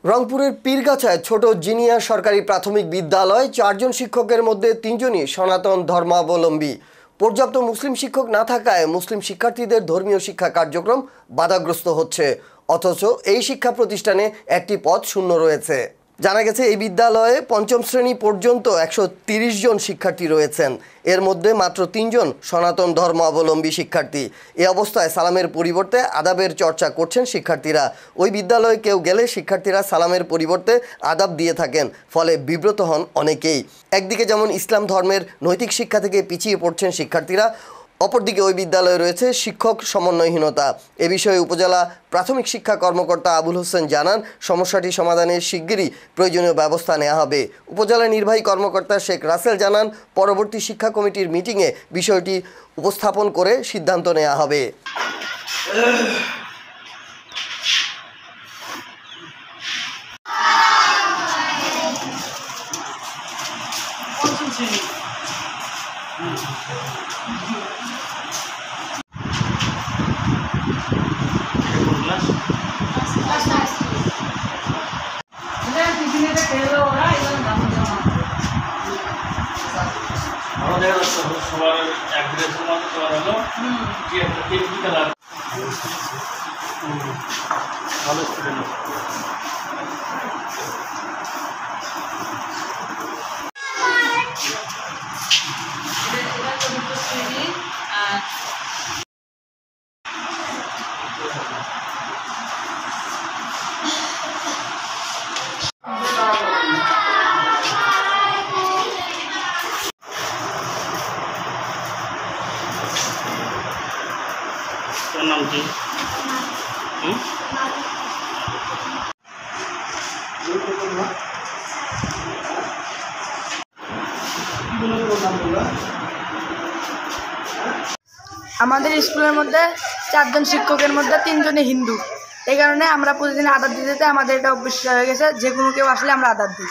রংপুরের পীরগাছায় ছোট জিনিয়া সরকারি প্রাথমিক বিদ্যালয় 4 জন শিক্ষকের মধ্যে 3 জনই সনাতন ধর্মাবলম্বী। পর্যাপ্ত মুসলিম শিক্ষক না থাকায় মুসলিম শিক্ষার্থীদের ধর্মীয় শিক্ষা কার্যক্রম বাধাগ্রস্ত হচ্ছে, অথচ এই শিক্ষা প্রতিষ্ঠানে একটি পদ শূন্য রয়েছে। জানা গেছে এই বিদ্যালয়ে পঞ্চম শ্রেণী পর্যন্ত 130 জন শিক্ষার্থী রয়েছেন, এর মধ্যে মাত্র 3 জন সনাতন ধর্মাবলম্বী শিক্ষার্থী। এ অবস্থায় সালামের পরিবর্তে আদাবের চর্চা করছেন শিক্ষার্থীরা। ওই বিদ্যালয়ে কেউ গেলে শিক্ষার্থীরা সালামের পরিবর্তে আদাব দিয়ে থাকেন, ফলে বিব্রত হন অনেকেই। একদিকে যেমন ইসলাম ধর্মের নৈতিক শিক্ষা থেকে পিছিয়ে পড়ছেন শিক্ষার্থীরা, অপরদিকে ওই বিদ্যালয়ে রয়েছে শিক্ষক সমন্বয়হীনতা। এ বিষয়ে উপজেলা প্রাথমিক শিক্ষা কর্মকর্তা আবুল হোসেন জানান, সমস্যাটি সমাধানে শিগগিরই প্রয়োজনীয় ব্যবস্থা নেওয়া হবে। উপজেলা নির্বাহী কর্মকর্তা শেখ রাসেল জানান, পরবর্তী শিক্ষা কমিটির মিটিংয়ে বিষয়টি উপস্থাপন করে সিদ্ধান্ত নেওয়া হবে। সবার এক গ্রেডের মতো তোমার হলো কি একটা তিনটি কালার ভালো স্টুডেন্ট। তোর নাম কি? আমাদের স্কুলের মধ্যে 4 জন শিক্ষকের মধ্যে 3 জনই হিন্দু। এই কারণে আমরা প্রতিদিন আদাব দিতে আমাদের এটা অভ্যাস হয়ে গেছে, যে কোনো কেউ আসলে আমরা আদাব দিই।